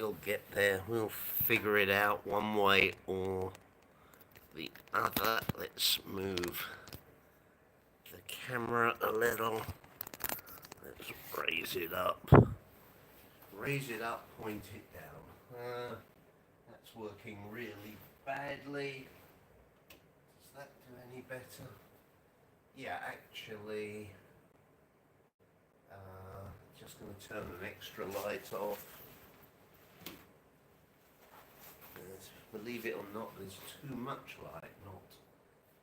we'll get there. We'll figure it out one way or the other. Let's move the camera a little. Let's raise it up. Raise it up, point it down. That's working really badly. Does that do any better? Yeah, actually, just going to turn an extra light off. Believe it or not, there's too much light.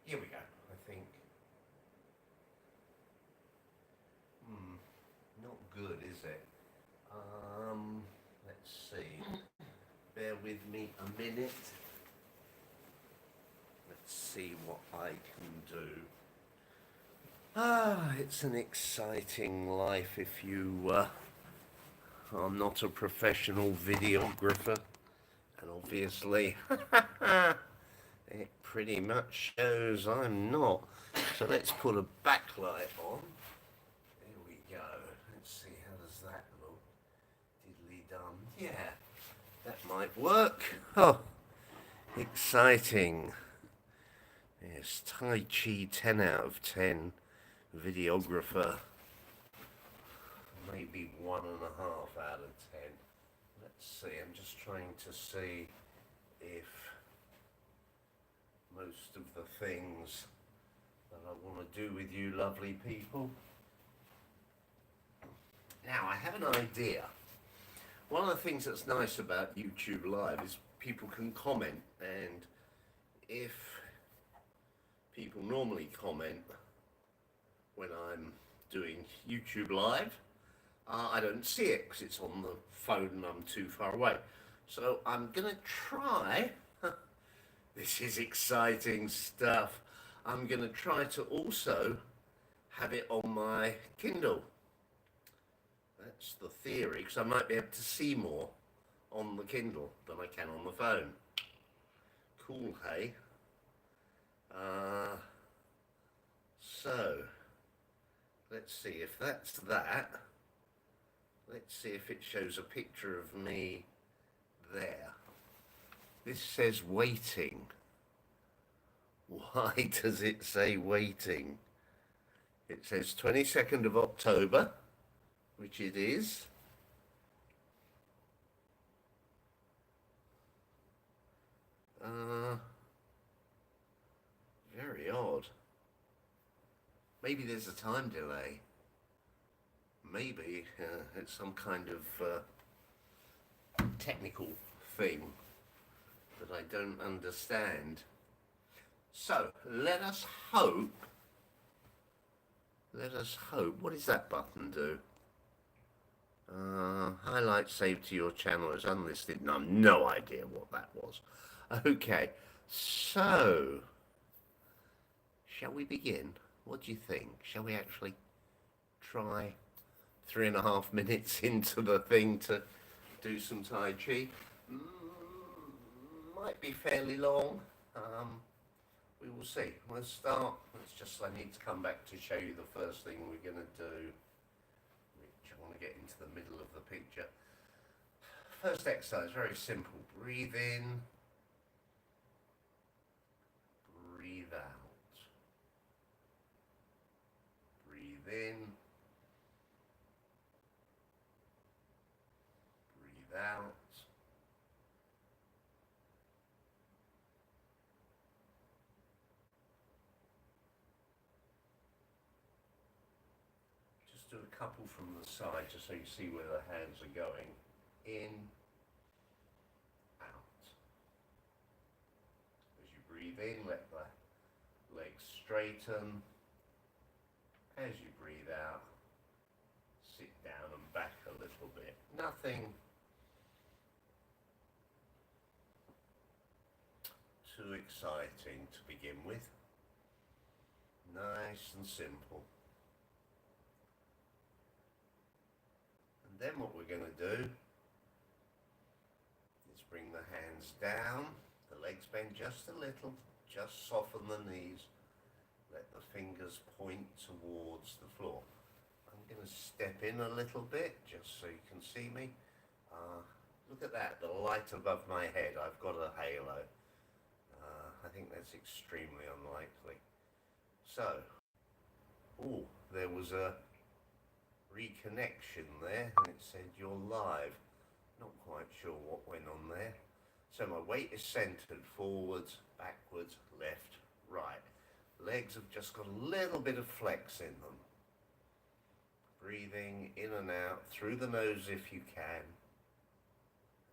Here we go, I think. Not good, is it? Let's see. Bear with me a minute. Let's see what I can do. It's an exciting life if you are not a professional videographer. And obviously, it pretty much shows I'm not. So let's put a backlight on. There we go. Let's see, how does that look? Diddly dum. Yeah, that might work. Oh, exciting. Yes, Tai Chi 10 out of 10. Videographer, maybe 1.5 out of 10. Let's see, I'm just trying to see if most of the things that I want to do with you lovely people. Now, I have an idea. One of the things that's nice about YouTube Live is people can comment, and if people normally comment when I'm doing YouTube Live, I don't see it because it's on the phone and I'm too far away. So I'm going to try, this is exciting stuff, I'm going to try to also have it on my Kindle. That's the theory, because I might be able to see more on the Kindle than I can on the phone. Cool, hey? So, let's see if that's that. Let's see if it shows a picture of me there. This says waiting. Why does it say waiting? It says 22nd of October, which it is. Very odd. Maybe there's a time delay. Maybe it's some kind of technical thing that I don't understand. So, let us hope. What does that button do? Highlight saved to your channel as unlisted. No, no idea what that was. Okay, so, shall we begin? What do you think? Shall we actually try 3.5 minutes into the thing to do some Tai Chi? Might be fairly long. We will see. We'll start. I need to come back to show you the first thing we're going to do, which I want to get into the middle of the picture. First exercise, very simple. Breathe in, breathe out. Breathe in, breathe out. Just do a couple from the side just so you see where the hands are going. In, out. As you breathe in, let the legs straighten. As you breathe out, sit down and back a little bit. Nothing too exciting to begin with. Nice and simple. And then what we're going to do is bring the hands down, the legs bend just a little, just soften the knees, let the fingers point towards the floor. I'm going to step in a little bit just so you can see me. Look at that, the light above my head. I've got a halo. I think that's extremely unlikely. So, oh, there was a reconnection there, and it said you're live. Not quite sure what went on there. So my weight is centered forwards, backwards, left, right. Legs have just got a little bit of flex in them. Breathing in and out through the nose if you can,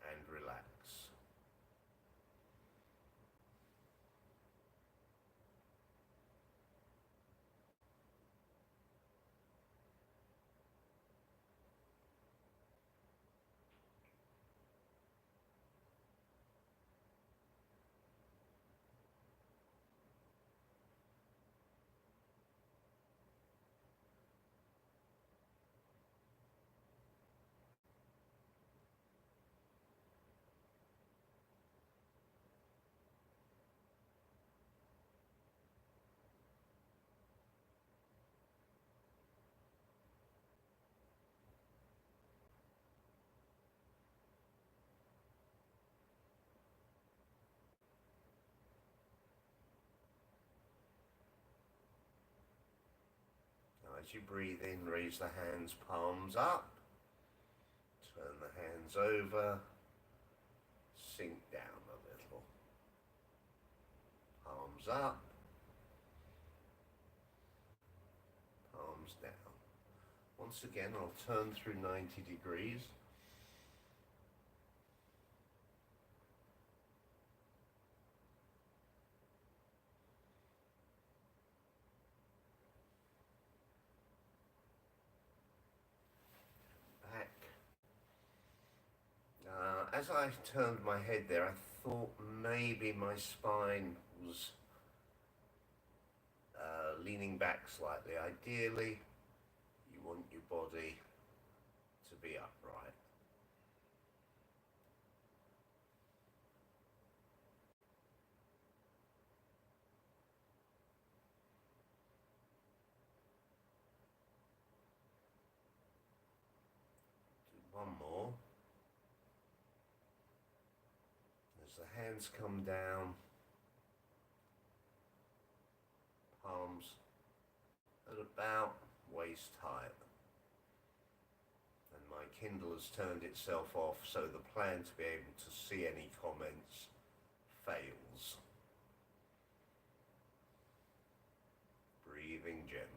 and relax. As you breathe in, raise the hands, palms up. Turn the hands over. Sink down a little. Palms up. Palms down. Once again, I'll turn through 90 degrees. As I turned my head there, I thought maybe my spine was leaning back slightly. Ideally, you want your body to be upright. Do one more. As the hands come down, palms at about waist height. And my Kindle has turned itself off, so the plan to be able to see any comments fails. Breathing gently.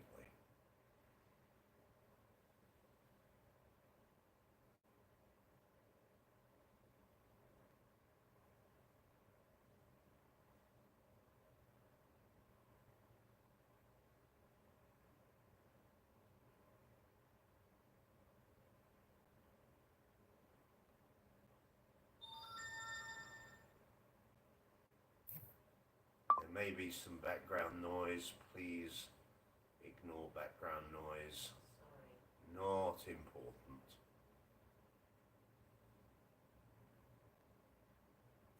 There may be some background noise. Please ignore background noise. Not important.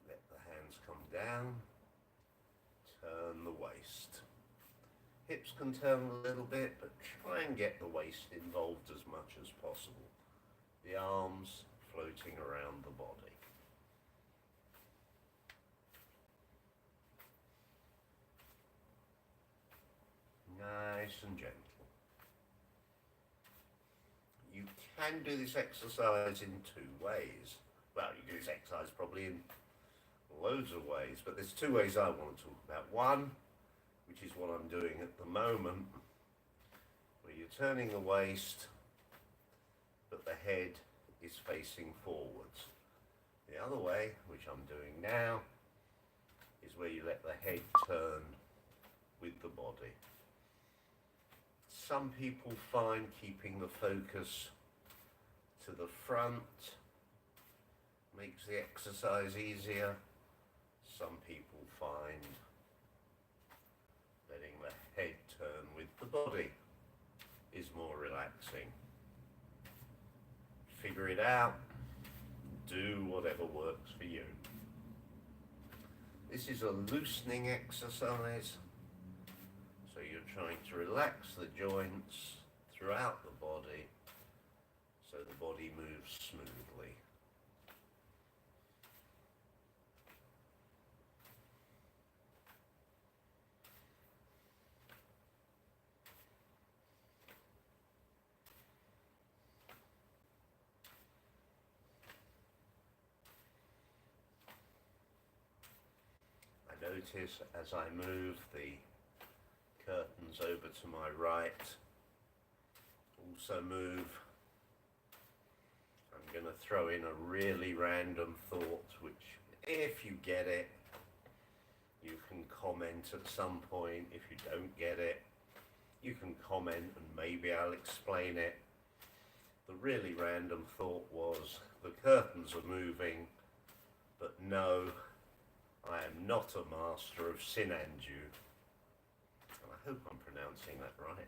Let the hands come down. Turn the waist. Hips can turn a little bit, but try and get the waist involved as much as possible. The arms floating around the body. Nice and gentle. You can do this exercise in two ways. Well, you do this exercise probably in loads of ways, but there's two ways I want to talk about. One, which is what I'm doing at the moment, where you're turning the waist, but the head is facing forwards. The other way, which I'm doing now, is where you let the head turn with the body. Some people find keeping the focus to the front makes the exercise easier. Some people find letting the head turn with the body is more relaxing. Figure it out. Do whatever works for you. This is a loosening exercise. So you're trying to relax the joints throughout the body so the body moves smoothly. notice as I move the curtains over to my right, also move. I'm going to throw in a really random thought, which if you get it, you can comment at some point. If you don't get it, you can comment and maybe I'll explain it. The really random thought was, the curtains are moving, but no, I am not a master of Sinanju. And I hope I'm pronouncing that right.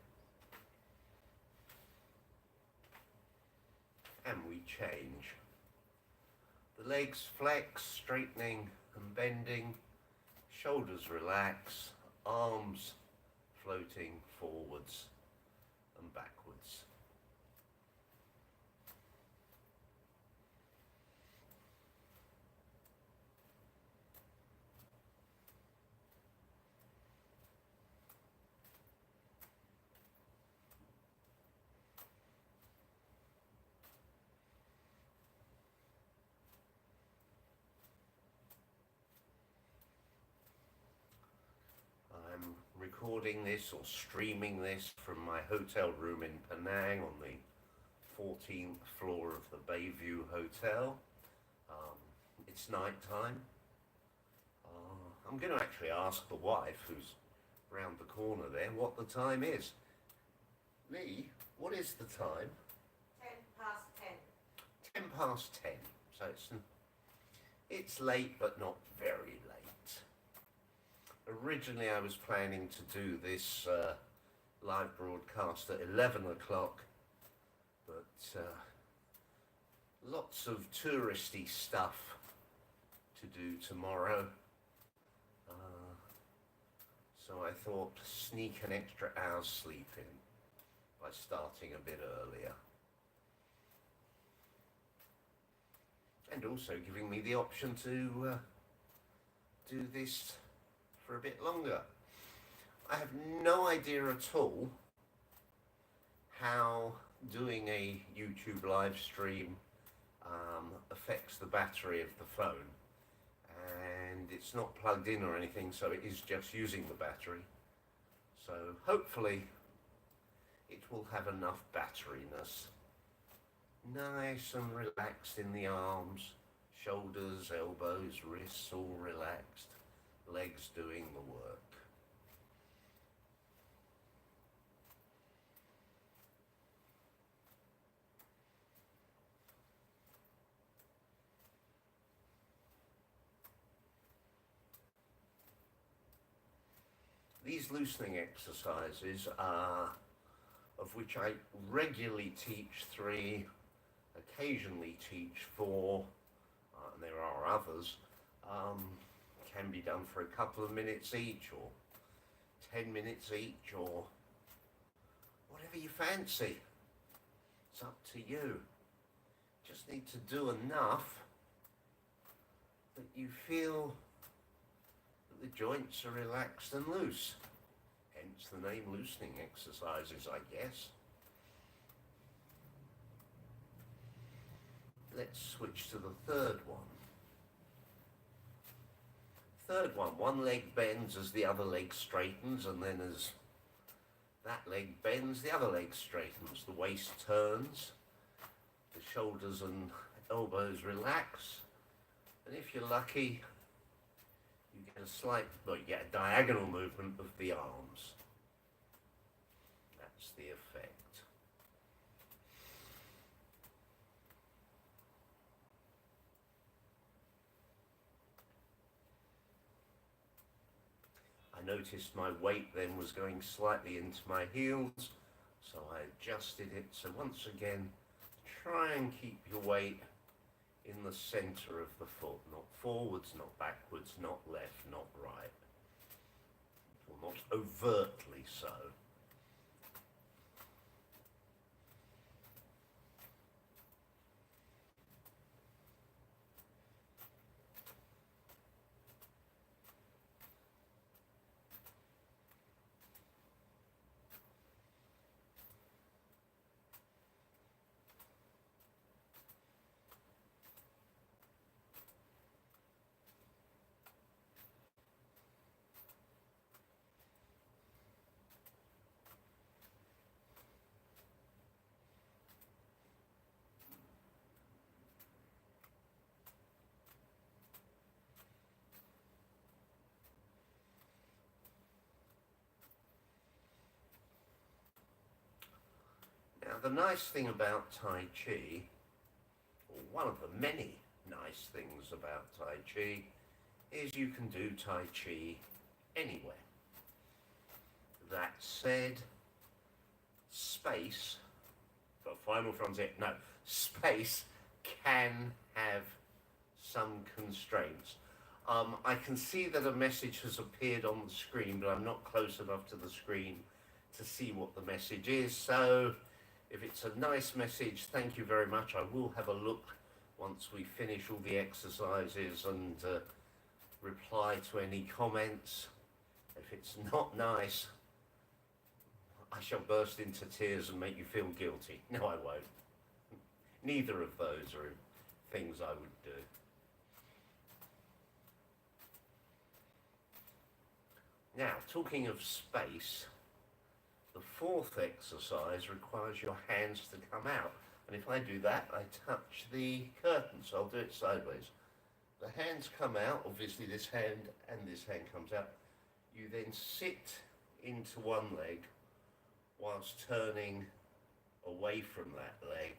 And we change. The legs flex, straightening and bending, shoulders relax, arms floating forwards and backwards. I'm recording this or streaming this from my hotel room in Penang on the 14th floor of the Bayview Hotel. It's night time. I'm going to actually ask the wife, who's round the corner there, what the time is. Lee, what is the time? 10 past 10. 10 past 10. So it's late, but not very late. Originally, I was planning to do this live broadcast at 11 o'clock, but lots of touristy stuff to do tomorrow. So I thought sneak an extra hour's sleep in by starting a bit earlier. And also giving me the option to do this for a bit longer. I have no idea at all how doing a YouTube live stream affects the battery of the phone. And it's not plugged in or anything, so it is just using the battery. So hopefully it will have enough batteriness. Nice and relaxed in the arms, shoulders, elbows, wrists all relaxed, legs doing the work. These loosening exercises are, of which I regularly teach 3, occasionally teach 4, and there are others, can be done for a couple of minutes each, or 10 minutes each, or whatever you fancy. It's up to you. Just need to do enough that you feel that the joints are relaxed and loose. Hence the name loosening exercises, I guess. Let's switch to the third one. Third one leg bends as the other leg straightens, and then as that leg bends, the other leg straightens. The waist turns, the shoulders and elbows relax, and if you're lucky, you get a diagonal movement of the arms. That's the effect. I noticed my weight then was going slightly into my heels, so I adjusted it. So once again, try and keep your weight in the center of the foot, not forwards, not backwards, not left, not right, or not overtly so. the nice thing about Tai Chi, or one of the many nice things about Tai Chi, is you can do Tai Chi anywhere. That said, space, for final frontier, no, space can have some constraints. I can see that a message has appeared on the screen, but I'm not close enough to the screen to see what the message is. So if it's a nice message, thank you very much. I will have a look once we finish all the exercises and reply to any comments. If it's not nice, I shall burst into tears and make you feel guilty. No, I won't. Neither of those are things I would do. Now, talking of space, the fourth exercise requires your hands to come out. And if I do that, I touch the curtain, so I'll do it sideways. The hands come out, obviously this hand and this hand comes out. You then sit into one leg whilst turning away from that leg.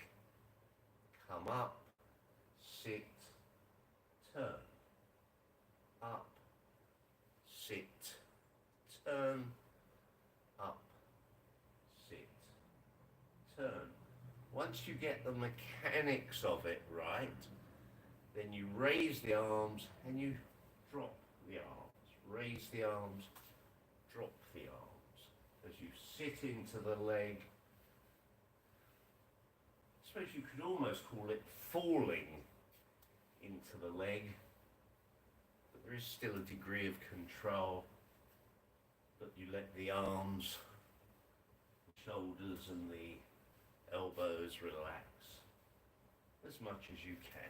Come up, sit, turn. Up, sit, turn. Up, sit, turn. Once you get the mechanics of it right, then you raise the arms and you drop the arms. Raise the arms, drop the arms. As you sit into the leg, I suppose you could almost call it falling into the leg, but there is still a degree of control that you let the arms, the shoulders and the elbows relax as much as you can.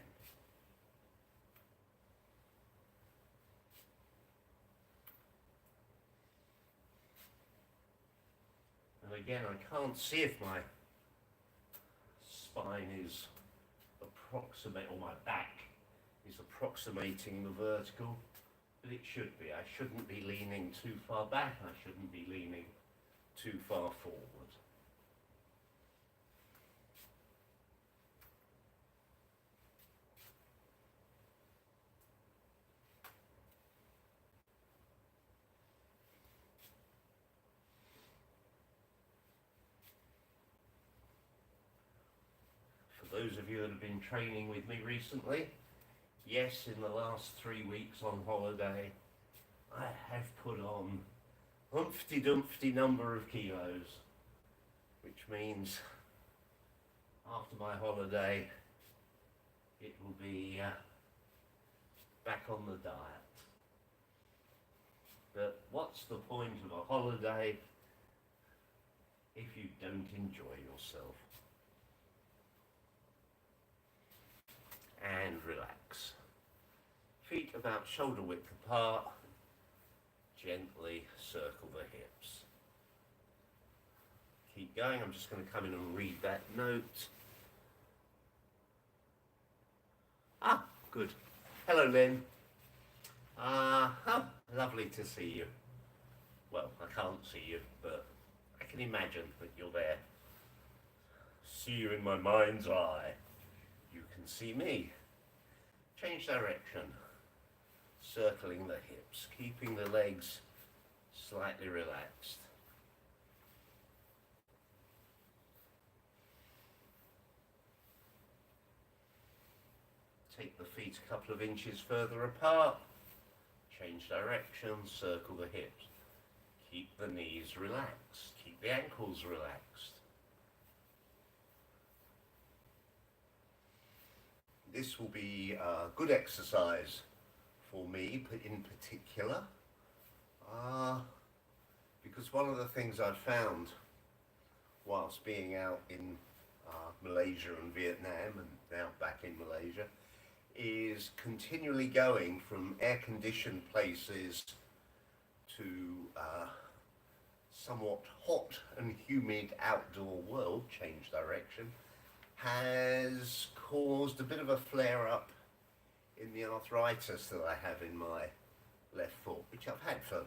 And again, I can't see if my spine is or my back is approximating the vertical, but it should be. I shouldn't be leaning too far back, I shouldn't be leaning too far forward. Those of you that have been training with me recently, yes, in the last 3 weeks on holiday, I have put on humpty dumpty number of kilos, which means after my holiday, it will be back on the diet. But what's the point of a holiday if you don't enjoy yourself? And relax. Feet about shoulder width apart. Gently circle the hips. Keep going. I'm just going to come in and read that note. Ah, good. Hello, Lynn. Oh, lovely to see you. Well, I can't see you, but I can imagine that you're there. See you in my mind's eye. You can see me. Change direction. Circling the hips, keeping the legs slightly relaxed. Take the feet a couple of inches further apart. Change direction, circle the hips. Keep the knees relaxed. Keep the ankles relaxed. This will be a good exercise for me in particular, because one of the things I've found whilst being out in Malaysia and Vietnam, and now back in Malaysia, is continually going from air-conditioned places to somewhat hot and humid outdoor world, change direction, has caused a bit of a flare-up in the arthritis that I have in my left foot, which I've had for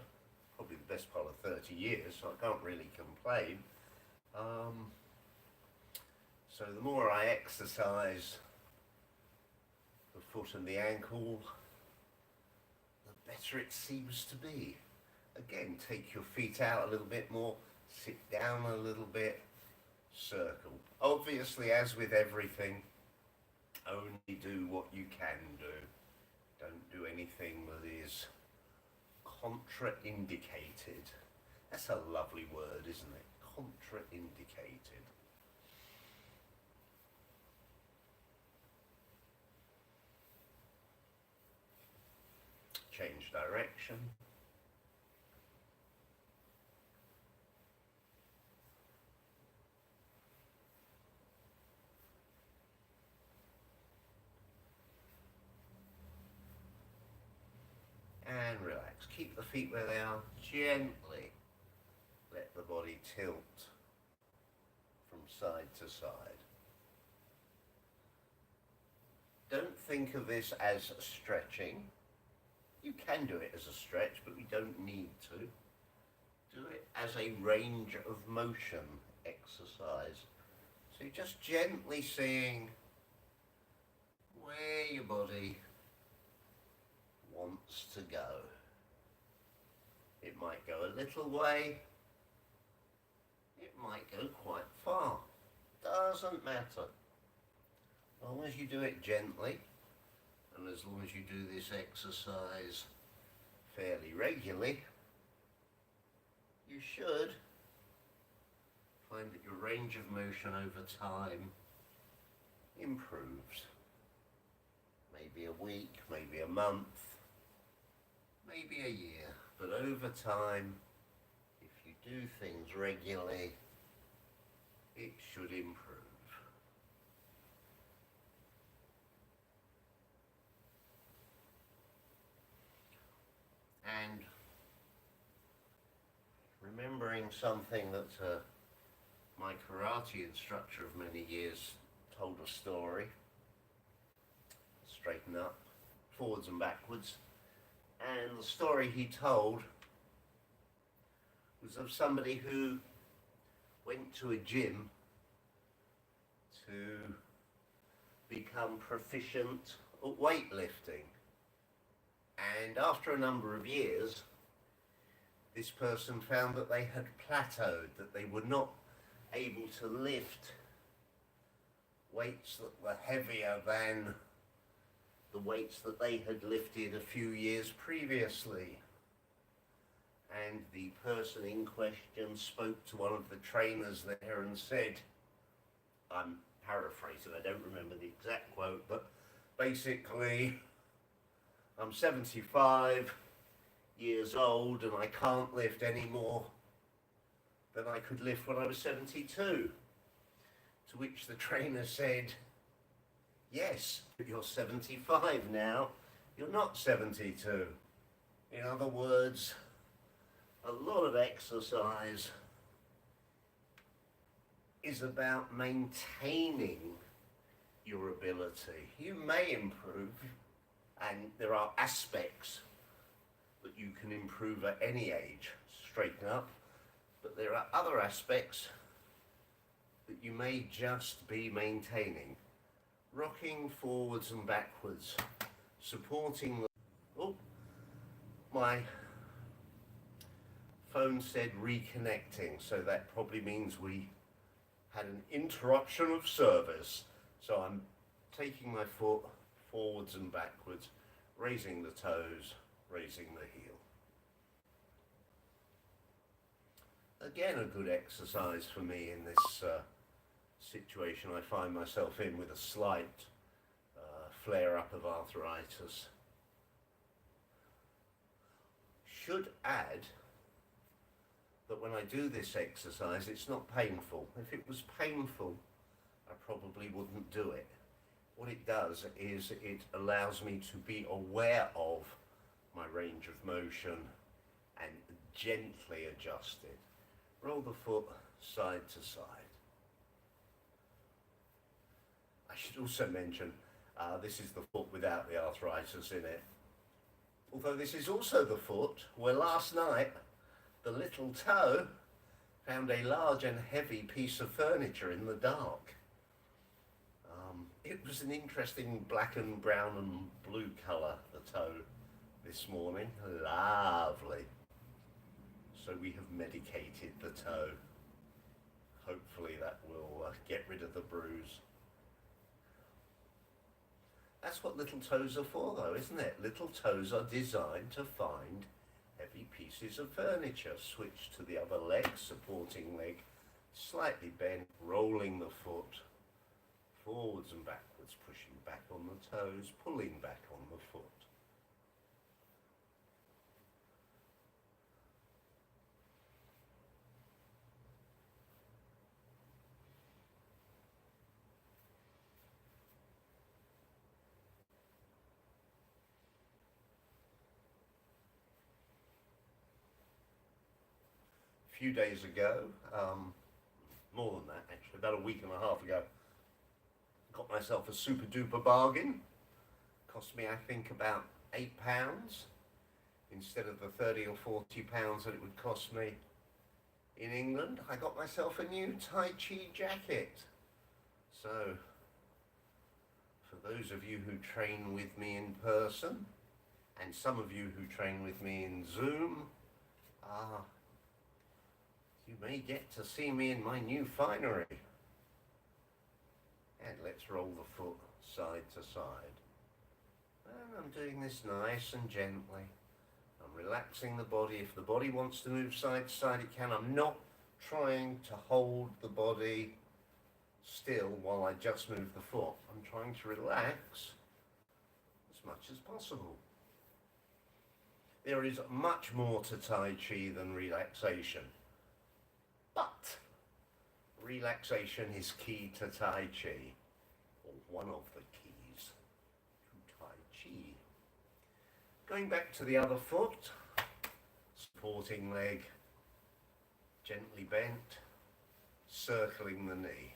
probably the best part of 30 years, so I can't really complain. So the more I exercise the foot and the ankle, the better it seems to be. Again, take your feet out a little bit more, sit down a little bit, circle. Obviously, as with everything, only do what you can do. Don't do anything that is contraindicated. That's a lovely word, isn't it? Contraindicated. Change direction. And relax. Keep the feet where they are. Gently let the body tilt from side to side. Don't think of this as stretching. You can do it as a stretch, but we don't need to. Do it as a range of motion exercise. So you're just gently seeing where your body wants to go. It might go a little way, it might go quite far. Doesn't matter. As long as you do it gently, and as long as you do this exercise fairly regularly, you should find that your range of motion over time improves. Maybe a week, maybe a month, maybe a year, but over time, if you do things regularly, it should improve. And remembering something that my karate instructor of many years told a story, straighten up, forwards and backwards, and the story he told was of somebody who went to a gym to become proficient at weightlifting. And after a number of years, this person found that they had plateaued, that they were not able to lift weights that were heavier than the weights that they had lifted a few years previously. And the person in question spoke to one of the trainers there and said, I'm paraphrasing, I don't remember the exact quote, but basically, I'm 75 years old and I can't lift any more than I could lift when I was 72. To which the trainer said, yes, but you're 75 now, you're not 72. In other words, a lot of exercise is about maintaining your ability. You may improve, and there are aspects that you can improve at any age, straighten up, but there are other aspects that you may just be maintaining. Rocking forwards and backwards, supporting the... Oh, my phone said reconnecting, so that probably means we had an interruption of service. So I'm taking my foot forwards and backwards, raising the toes, raising the heel. Again, a good exercise for me in this situation I find myself in with a slight flare-up of arthritis. Should add that when I do this exercise, it's not painful. If it was painful, I probably wouldn't do it. What it does is it allows me to be aware of my range of motion and gently adjust it. Roll the foot side to side. I should also mention, this is the foot without the arthritis in it. Although this is also the foot where last night the little toe found a large and heavy piece of furniture in the dark. It was an interesting black and brown and blue colour, the toe, this morning. Lovely. So we have medicated the toe. Hopefully that will get rid of the bruise. That's what little toes are for though, isn't it? Little toes are designed to find heavy pieces of furniture. Switch to the other leg, supporting leg, slightly bent, rolling the foot forwards and backwards, pushing back on the toes, pulling back on the foot. A few days ago, more than that actually, about a week and a half ago, got myself a super duper bargain. Cost me I think about £8 instead of the 30 or 40 pounds that it would cost me in England. I got myself a new Tai Chi jacket. So for those of you who train with me in person and some of you who train with me in Zoom, you may get to see me in my new finery. And let's roll the foot side to side. And I'm doing this nice and gently. I'm relaxing the body. If the body wants to move side to side, it can. I'm not trying to hold the body still while I just move the foot. I'm trying to relax as much as possible. There is much more to Tai Chi than relaxation. But relaxation is key to Tai Chi, or one of the keys to Tai Chi. Going back to the other foot, supporting leg, gently bent, circling the knee.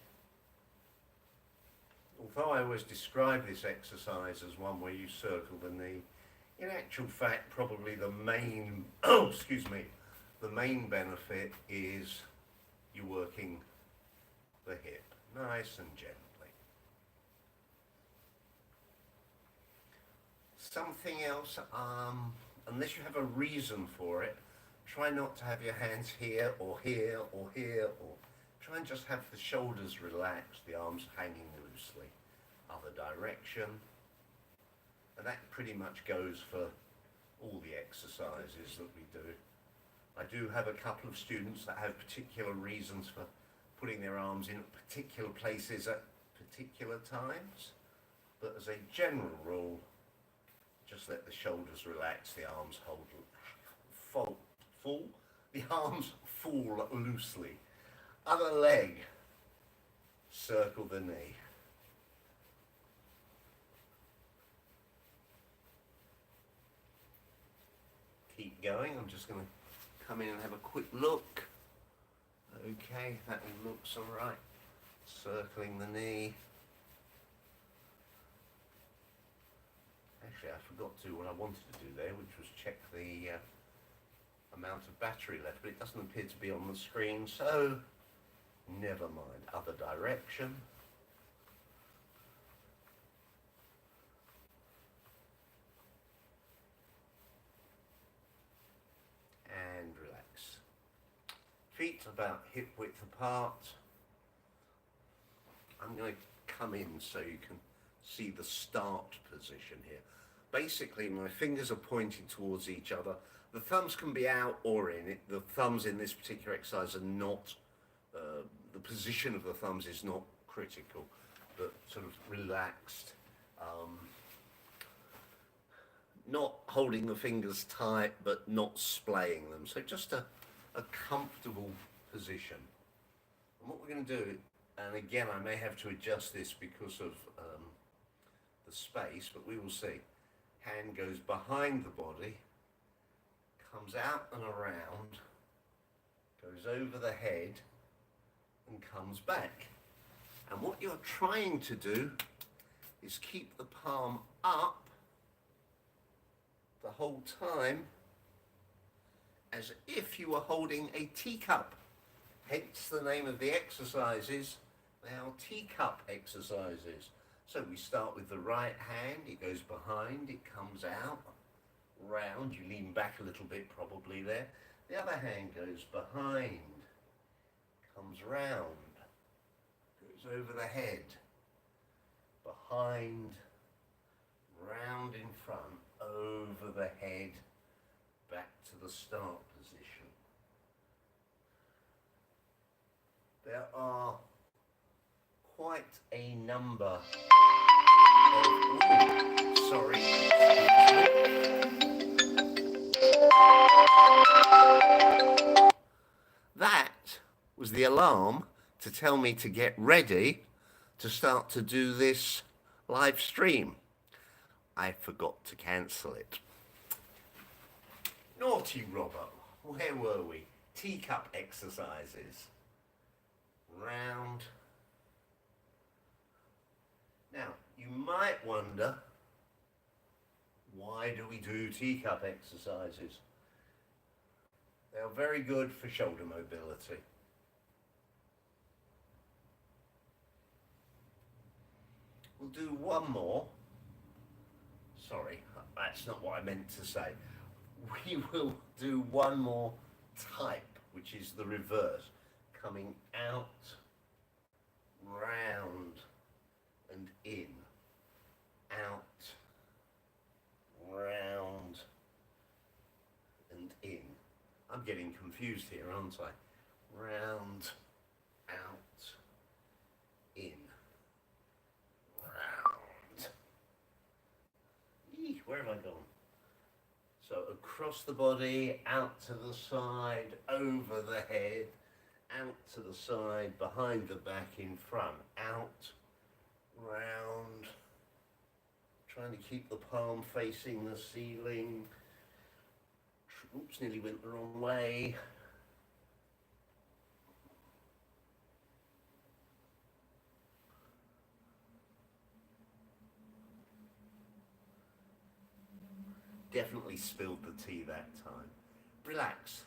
Although I always describe this exercise as one where you circle the knee, in actual fact probably the main, the main benefit is you're working the hip, nice and gently. Something else, unless you have a reason for it, try not to have your hands here or here or here, or try and just have the shoulders relaxed, the arms hanging loosely, other direction. And that pretty much goes for all the exercises that we do. I do have a couple of students that have particular reasons for putting their arms in particular places at particular times, but as a general rule, just let the shoulders relax, the arms the arms fall loosely. Other leg, circle the knee. Keep going. I'm just going to come in and have a quick look. Okay, that all looks all right. Circling the knee. Actually, I forgot to do what I wanted to do there, which was check the amount of battery left, but it doesn't appear to be on the screen, so never mind. Other direction. And relax. Feet about hip width apart. I'm going to come in so you can see the start position here. Basically, my fingers are pointing towards each other. The thumbs can be out or in. The thumbs in this particular exercise are not, the position of the thumbs is not critical, but sort of relaxed. Not holding the fingers tight, but not splaying them. So just a comfortable position. And what we're going to do, and again, I may have to adjust this because of the space, but we will see. Hand goes behind the body, comes out and around, goes over the head, and comes back. And what you're trying to do is keep the palm up the whole time as if you were holding a teacup. Hence the name of the exercises. They are teacup exercises. So we start with the right hand, it goes behind, it comes out, round, you lean back a little bit probably there. The other hand goes behind, comes round, goes over the head, behind, round in front, over the head, back to the start position. There are quite a number of, sorry, that was the alarm to tell me to get ready to start to do this live stream. I forgot to cancel it. Naughty Robbo, where were we? Teacup exercises. Round. Now, you might wonder, why do we do teacup exercises? They are very good for shoulder mobility. We'll do one more. Sorry, that's not what I meant to say. We will do one more type, which is the reverse. Coming out, round, and in. Out, round, and in. I'm getting confused here, aren't I? Round, out, in. Round. Eek, where have I gone? So across the body, out to the side, over the head, out to the side, behind the back, in front, out, round, trying to keep the palm facing the ceiling. Oops, nearly went the wrong way. Definitely spilled the tea that time. Relax.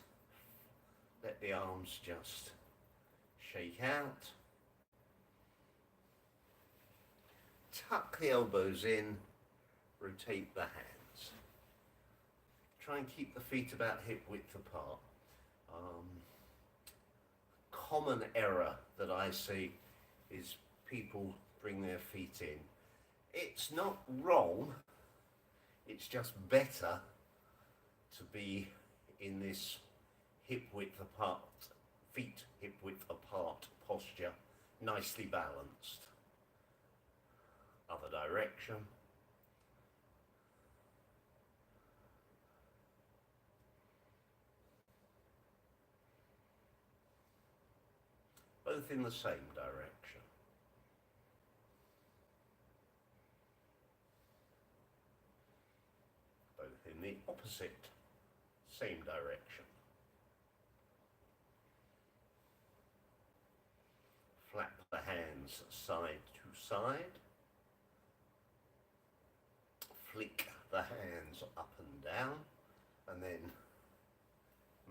Let the arms just shake out. Tuck the elbows in. Rotate the hands. Try and keep the feet about hip width apart. Common error that I see is people bring their feet in. It's not wrong. It's just better to be in this hip width apart, feet hip width apart posture, nicely balanced. Other direction. Both in the same direction. In the opposite, same direction. Flap the hands side to side. Flick the hands up and down, and then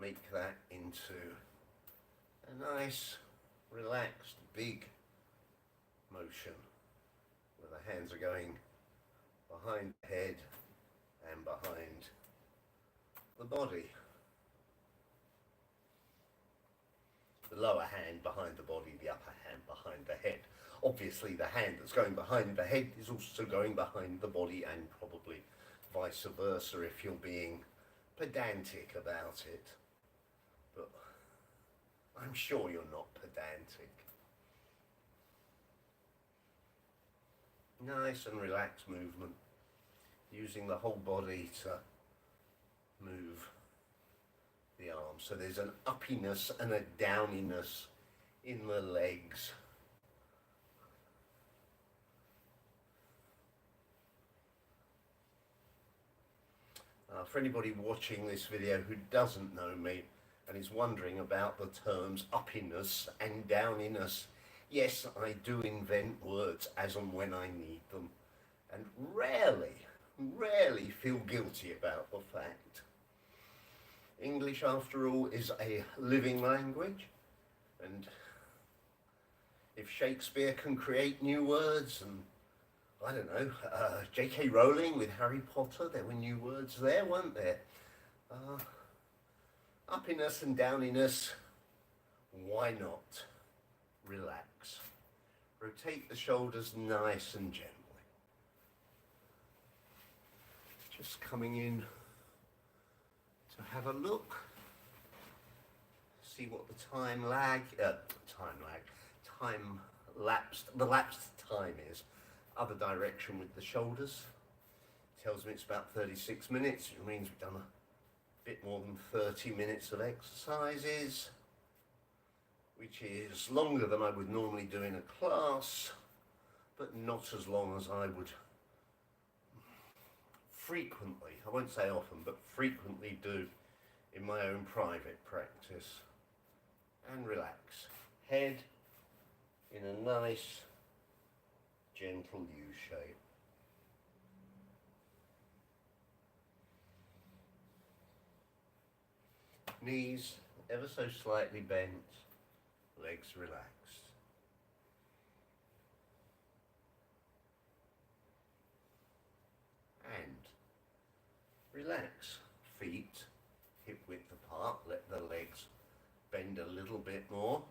make that into a nice, relaxed, big motion where the hands are going behind the head and behind the body. The lower hand behind the body, the upper hand behind the head. Obviously the hand that's going behind the head is also going behind the body, and probably vice versa if you're being pedantic about it. But I'm sure you're not pedantic. Nice and relaxed movement, using the whole body to move the arms. So there's an uppiness and a downiness in the legs. For anybody watching this video who doesn't know me and is wondering about the terms uppiness and downiness, yes, I do invent words as and when I need them, and rarely feel guilty about the fact. English, after all, is a living language, and if Shakespeare can create new words and I don't know, J.K. Rowling with Harry Potter. There were new words there, weren't there? Uh, Uppiness and downiness. Why not? Relax. Rotate the shoulders nice and gently. Just coming in to have a look. See what the time lapsed time is. Other direction with the shoulders. Tells me it's about 36 minutes. It means we've done a bit more than 30 minutes of exercises, which is longer than I would normally do in a class, but not as long as I would frequently, I won't say often, but frequently do in my own private practice. And relax. Head in a nice, gentle U shape. Knees ever so slightly bent, legs relaxed. And relax. Feet hip width apart, let the legs bend a little bit more.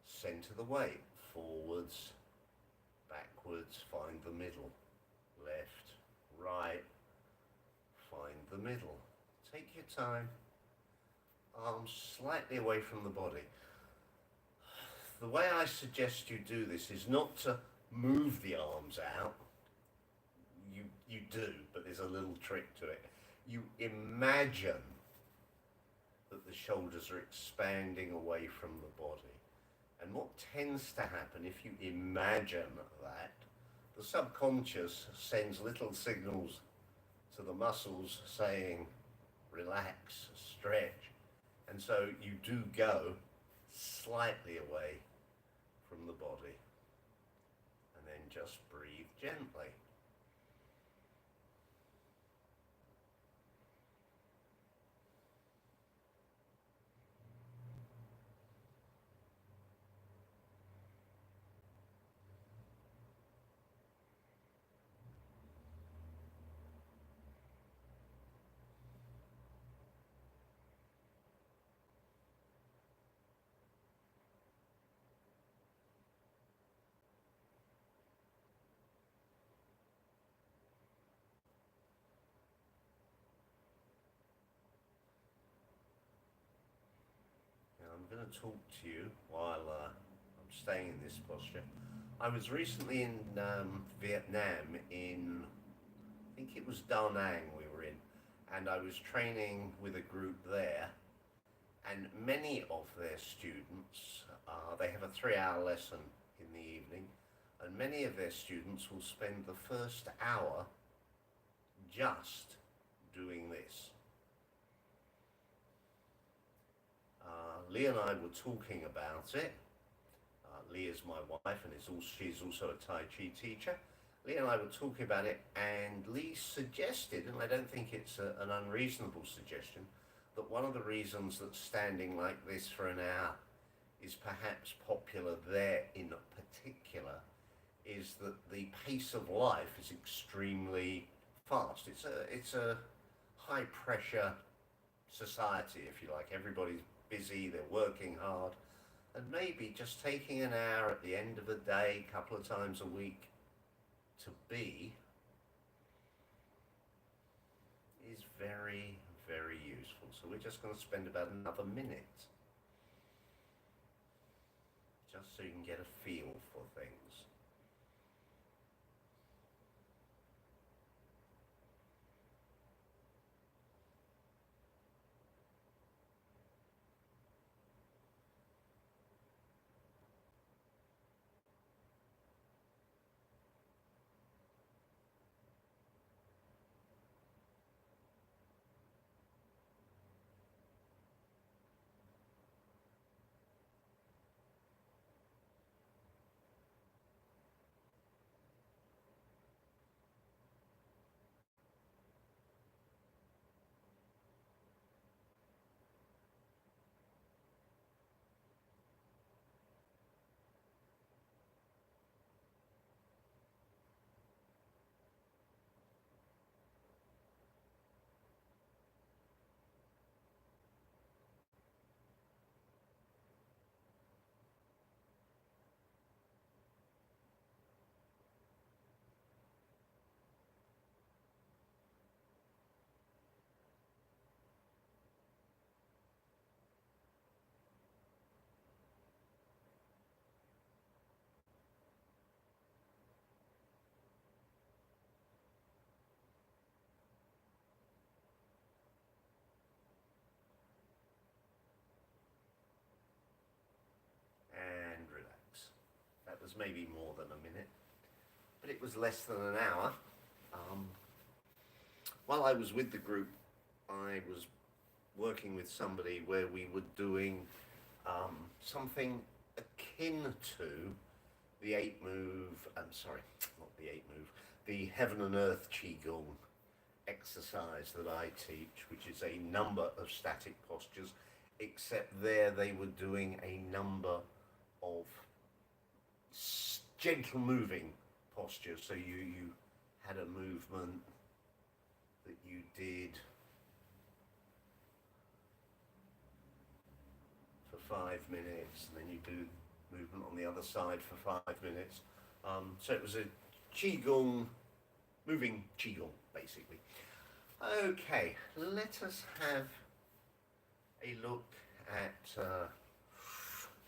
Center the weight, forwards, backwards, find the middle. Left, right, find the middle. Take your time. Arms slightly away from the body. The way I suggest you do this is not to move the arms out. You do, but there's a little trick to it. You imagine that the shoulders are expanding away from the body. And what tends to happen if you imagine that, the subconscious sends little signals to the muscles saying, relax, stretch. And so you do go slightly away from the body. And then just breathe gently. I'm going to talk to you while I'm staying in this posture. I was recently in Vietnam in, I think it was Da Nang we were in, and I was training with a group there, and many of their students, they have a 3-hour lesson in the evening, and many of their students will spend the first hour just doing this. Lee and I were talking about it. Lee is my wife and she's also a Tai Chi teacher. Lee and I were talking about it, and Lee suggested, and I don't think it's an unreasonable suggestion, that one of the reasons that standing like this for an hour is perhaps popular there in particular is that the pace of life is extremely fast. It's a high pressure society, if you like. Everybody's busy, they're working hard, and maybe just taking an hour at the end of the day, a couple of times a week, to be is very, very useful. So we're just going to spend about another minute just so you can get a feel for things. maybe more than a minute, but it was less than an hour. While I was with the group, I was working with somebody where we were doing something akin to the the Heaven and Earth Qigong exercise that I teach, which is a number of static postures, except there they were doing a number of gentle moving postures. So you had a movement that you did for 5 minutes, and then you do movement on the other side for 5 minutes. So it was a Qigong, moving Qigong, basically. Okay, let us have a look at,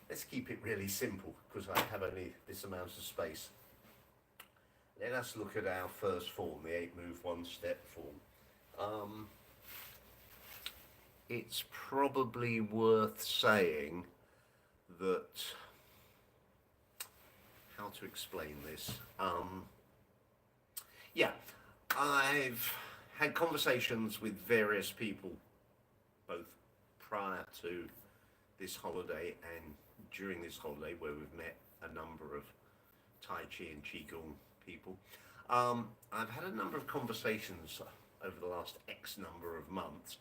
let's keep it really simple because I have only this amount of space. Let us look at our first form, the 8 move 1 step form. It's probably worth saying that, how to explain this? Yeah, I've had conversations with various people, both prior to this holiday and during this holiday, where we've met a number of Tai Chi and Qigong people. I've had a number of conversations over the last X number of months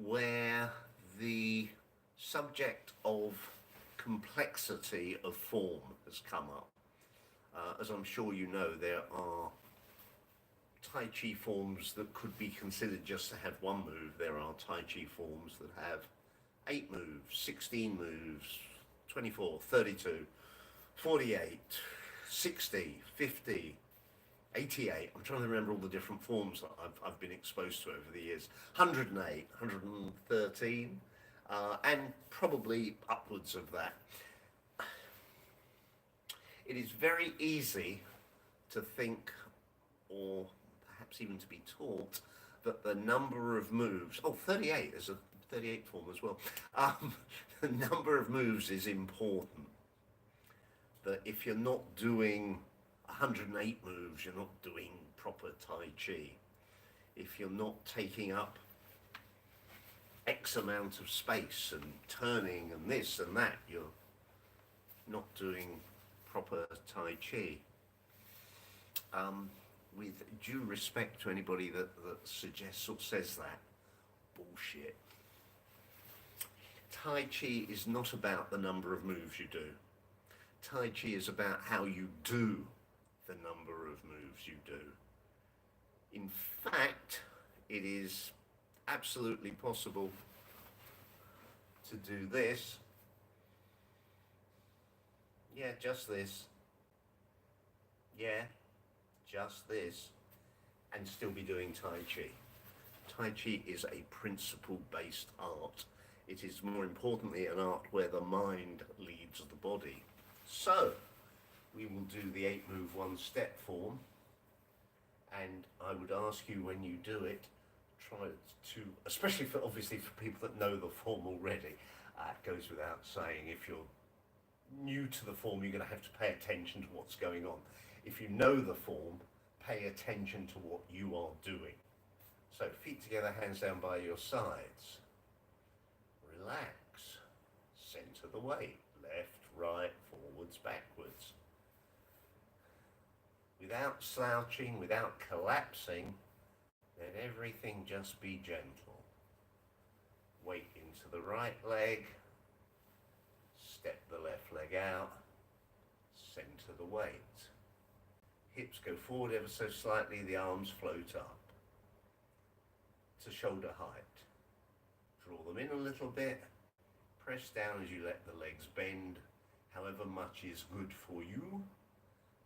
where the subject of complexity of form has come up. As I'm sure you know, there are Tai Chi forms that could be considered just to have one move. There are Tai Chi forms that have 8 moves, 16 moves, 24, 32, 48, 60, 50, 88. I'm trying to remember all the different forms that I've been exposed to over the years. 108, 113, and probably upwards of that. It is very easy to think, or perhaps even to be taught, that the number of moves, 38, there's a 38 form as well, the number of moves is important. That if you're not doing 108 moves, you're not doing proper Tai Chi. If you're not taking up X amount of space and turning and this and that, you're not doing proper Tai Chi. With due respect to anybody that suggests or says that, bullshit. Tai Chi is not about the number of moves you do. Tai Chi is about how you do the number of moves you do. In fact, it is absolutely possible to do this. Yeah, just this. Yeah, just this. And still be doing Tai Chi. Tai Chi is a principle-based art. It is more importantly an art where the mind leads the body. So, we will do the 8 move 1 step form, and I would ask you when you do it, try to, especially for obviously for people that know the form already, it goes without saying, if you're new to the form, you're going to have to pay attention to what's going on. If you know the form, pay attention to what you are doing. So feet together, hands down by your sides. Relax. Center the weight. Left, right, forwards, backwards. Without slouching, without collapsing, let everything just be gentle. Weight into the right leg. Step the left leg out. Center the weight. Hips go forward ever so slightly, the arms float up to shoulder height. Draw them in a little bit. Press down as you let the legs bend, however much is good for you,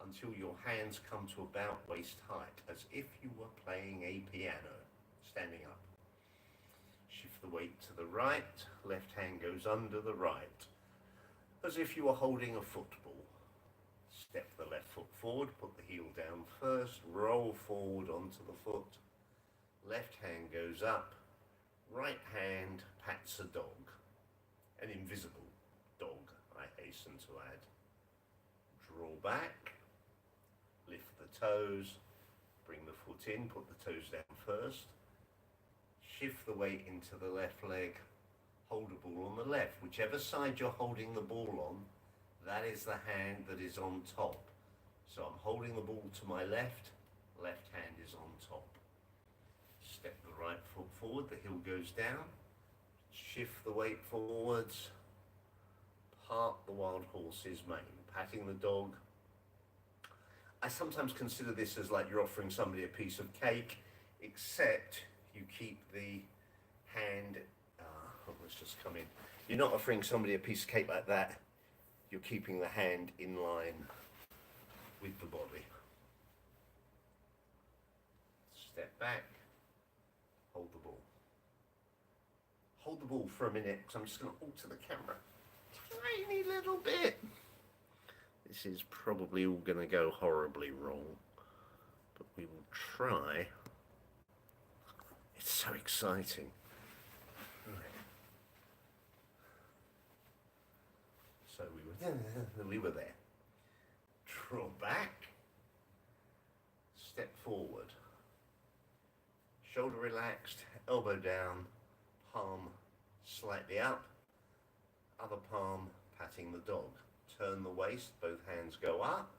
until your hands come to about waist height, as if you were playing a piano, standing up. Shift the weight to the right, left hand goes under the right, as if you were holding a football. Step the left foot forward, put the heel down first, roll forward onto the foot, left hand goes up, right hand pats a dog, an invisible dog, I hasten to add. draw back, lift the toes, bring the foot in, put the toes down first, shift the weight into the left leg, hold the ball on the left. Whichever side you're holding the ball on, that is the hand that is on top. So I'm holding the ball to my left, left hand is on top. Step the right foot forward, the heel goes down, shift the weight forwards, part the wild horse's mane, patting the dog. I sometimes consider this as like you're offering somebody a piece of cake, except you keep the hand, let's just come in. You're not offering somebody a piece of cake like that, you're keeping the hand in line with the body. Step back, hold the ball. Hold the ball for a minute, because I'm just going to alter the camera a tiny little bit. This is probably all going to go horribly wrong, but we will try. It's so exciting. So we were there. Draw back, step forward. Shoulder relaxed, elbow down, palm slightly up, other palm patting the dog. Turn the waist, both hands go up.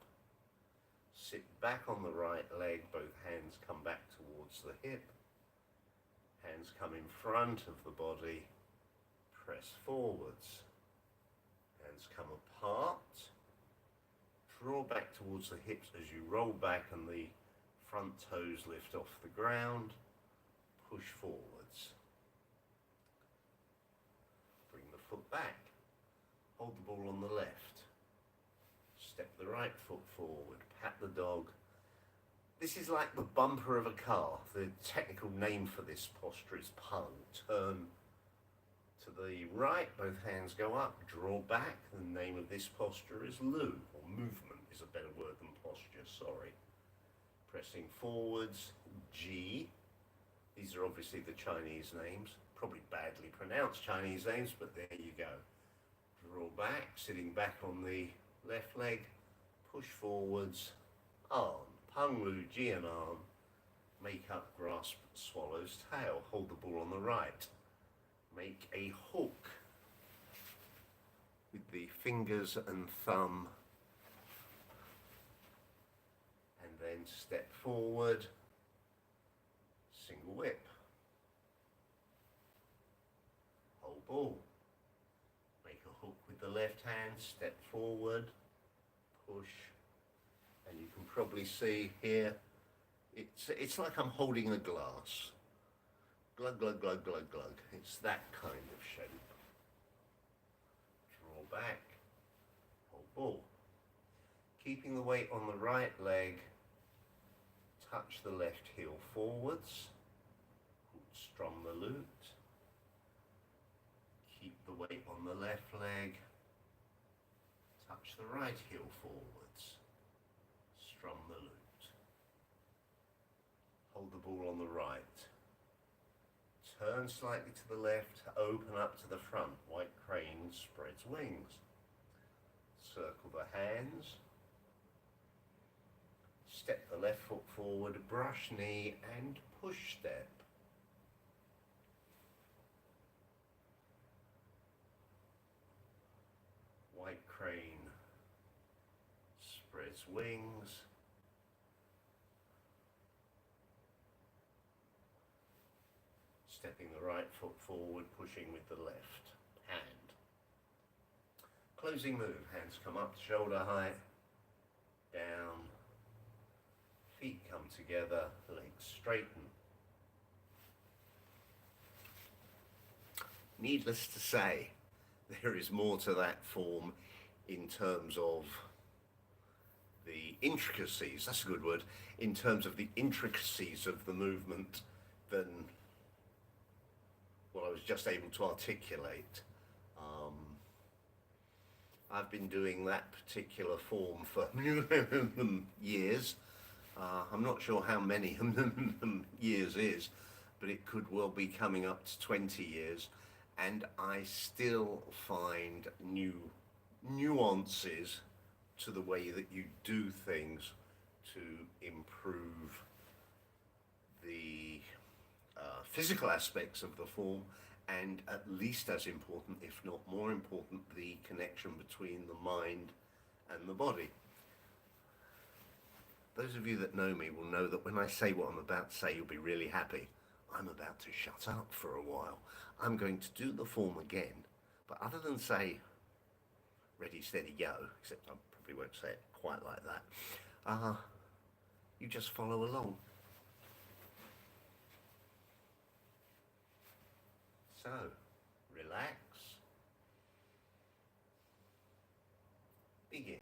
Sit back on the right leg, both hands come back towards the hip. Hands come in front of the body, press forwards. Hands come apart. Draw back towards the hips as you roll back and the front toes lift off the ground. Push forwards. Bring the foot back. Hold the ball on the left. Step the right foot forward. Pat the dog. This is like the bumper of a car. The technical name for this posture is pung. Turn to the right, both hands go up, draw back. The name of this posture is Lu, or movement is a better word than posture, sorry. Pressing forwards, G. These are obviously the Chinese names, probably badly pronounced Chinese names, but there you go. Draw back, sitting back on the left leg, push forwards, arm, Pung Lu, G and arm, make up, grasp, swallow's tail, hold the ball on the right. Make a hook with the fingers and thumb, and then step forward, single whip, hold ball, make a hook with the left hand, step forward, push, and you can probably see here, it's like I'm holding a glass. Glug, glug, glug, glug, glug. It's that kind of shape. Draw back, hold ball. Keeping the weight on the right leg, touch the left heel forwards, strum the loot. Keep the weight on the left leg, touch the right heel forwards, strum the loot. Hold the ball on the right. Turn slightly to the left, open up to the front. White crane spreads wings. Circle the hands. Step the left foot forward, brush knee and push step. White crane spreads wings. Stepping the right foot forward, pushing with the left hand. Closing move, hands come up to shoulder height, down, feet come together, legs straighten. Needless to say, there is more to that form in terms of the intricacies, that's a good word, in terms of the intricacies of the movement than what I was just able to articulate. I've been doing that particular form for years. I'm not sure how many years is, but it could well be coming up to 20 years. And I still find new nuances to the way that you do things to improve the physical aspects of the form, and at least as important, if not more important, the connection between the mind and the body. Those of you that know me will know that when I say what I'm about to say, you'll be really happy. I'm about to shut up for a while. I'm going to do the form again, but other than say, ready, steady, go, except I probably won't say it quite like that, you just follow along. So, relax, begin.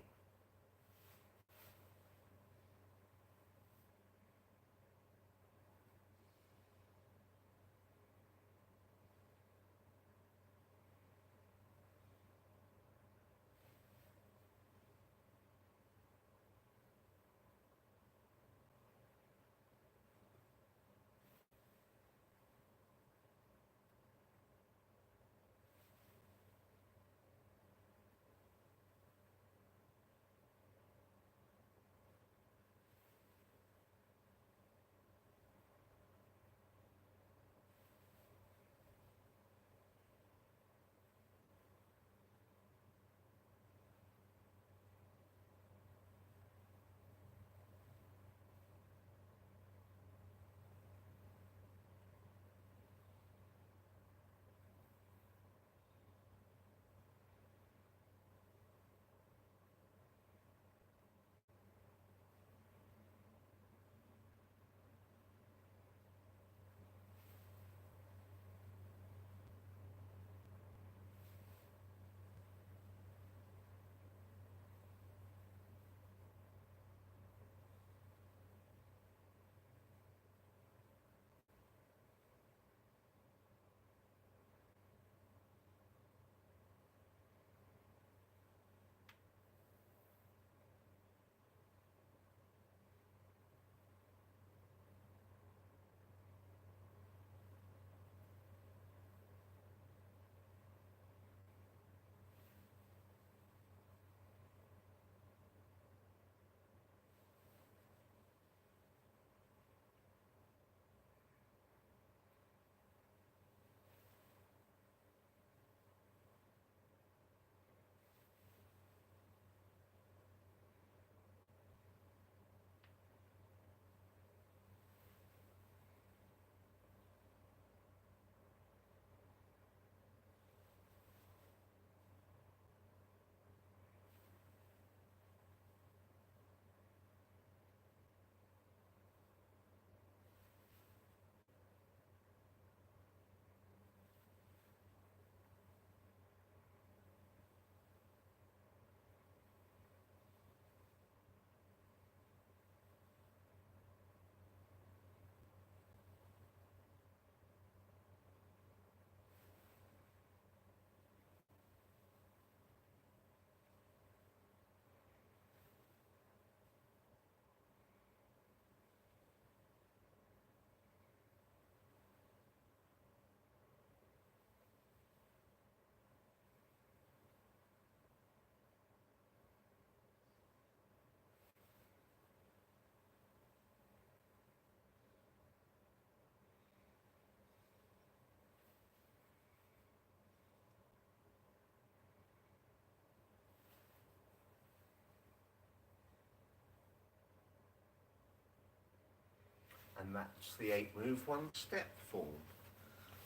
And that's the 8 move 1 step form.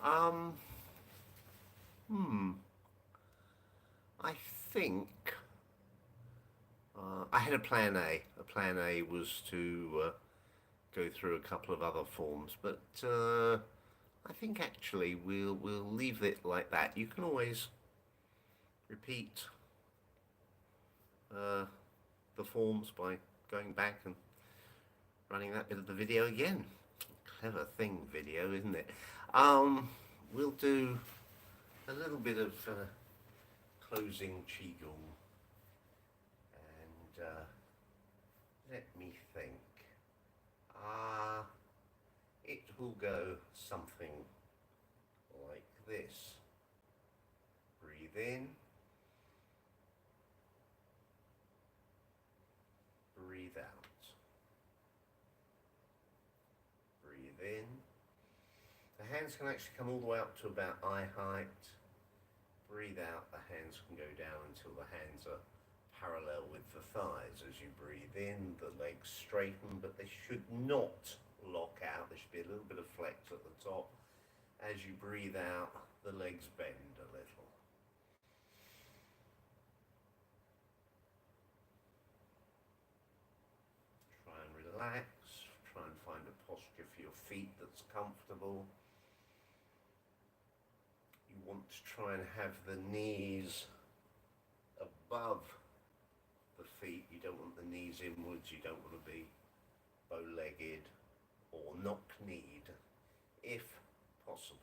I think I had a plan A. A plan A was to go through a couple of other forms, but I think actually we'll leave it like that. You can always repeat the forms by going back and running that bit of the video again. Clever thing, video, isn't it? We'll do a little bit of closing qigong, and let me think. It will go something like this. Breathe in. hands can actually come all the way up to about eye height. Breathe out, the hands can go down until the hands are parallel with the thighs. As you breathe in, the legs straighten, but they should not lock out. There should be a little bit of flex at the top. As you breathe out, the legs bend a little. Try and relax. Try and find a posture for your feet that's comfortable. You want to try and have the knees above the feet. You don't want the knees inwards. You don't want to be bow-legged or knock-kneed, if possible.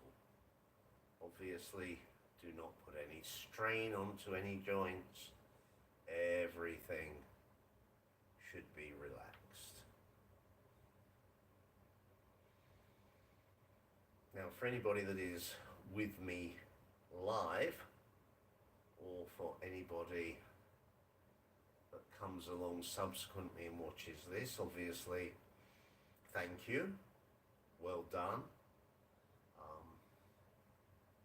Obviously, do not put any strain onto any joints. Everything should be relaxed. Now, for anybody that is with me live, or for anybody that comes along subsequently and watches this, obviously, thank you. Well done.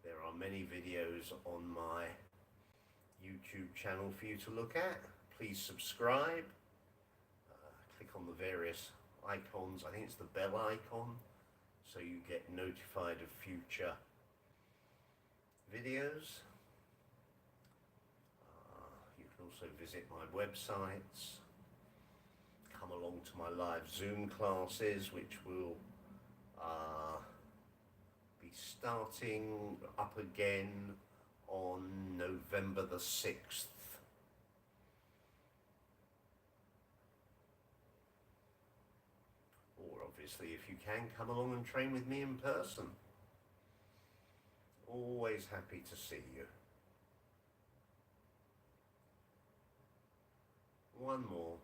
There are many videos on my YouTube channel for you to look at. Please subscribe. Click on the various icons. I think it's the bell icon, so you get notified of future videos. You can also visit my websites. Come along to my live Zoom classes, which will be starting up again on November the 6th. Or obviously, if you can, come along and train with me in person. Always happy to see you. One more.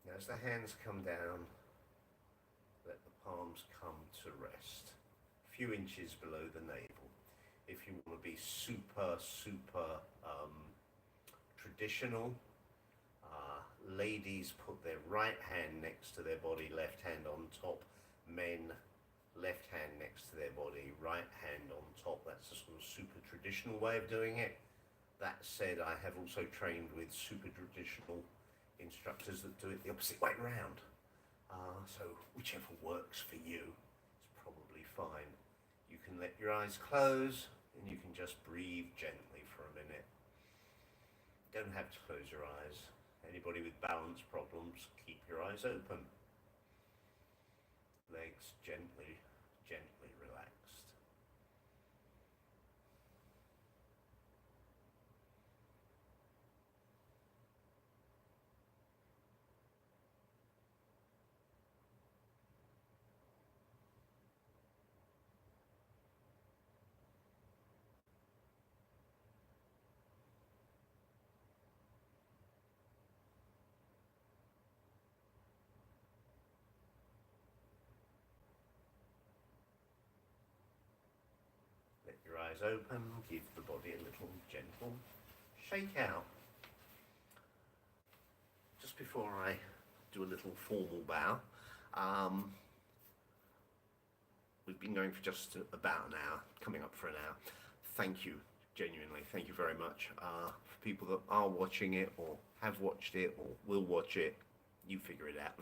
Now, as the hands come down, let the palms come to rest. A few inches below the navel. If you want to be super traditional, ladies put their right hand next to their body, left hand on top. Men, left hand next to their body, right hand on top. That's a sort of super traditional way of doing it. That said, I have also trained with super traditional instructors that do it the opposite way around. So whichever works for you is probably fine. You can let your eyes close and you can just breathe gently for a minute. Don't have to close your eyes. Anybody with balance problems, keep your eyes open. Legs gently, gently relaxed. Let your eyes open, give the body a little gentle shake out. Just before I do a little formal bow, we've been going for just about an hour, coming up for an hour. Thank you, genuinely, thank you very much. For people that are watching it or have watched it or will watch it, you figure it out.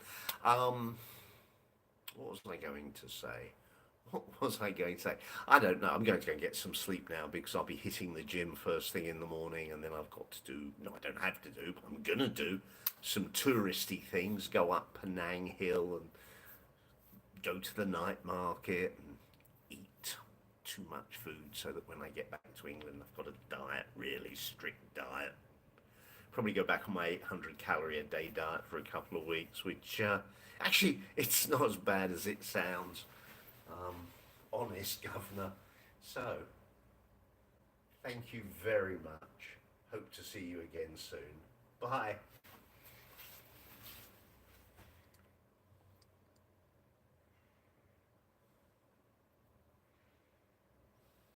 What was I going to say? What was I going to say? I don't know. I'm going to go and get some sleep now because I'll be hitting the gym first thing in the morning, and then I've got to do, no, I don't have to do, but I'm going to do some touristy things, go up Penang Hill and go to the night market and eat too much food so that when I get back to England, I've got a diet, really strict diet. Probably go back on my 800 calorie a day diet for a couple of weeks, which actually, it's not as bad as it sounds. Honest, Governor. So, thank you very much. Hope to see you again soon. Bye.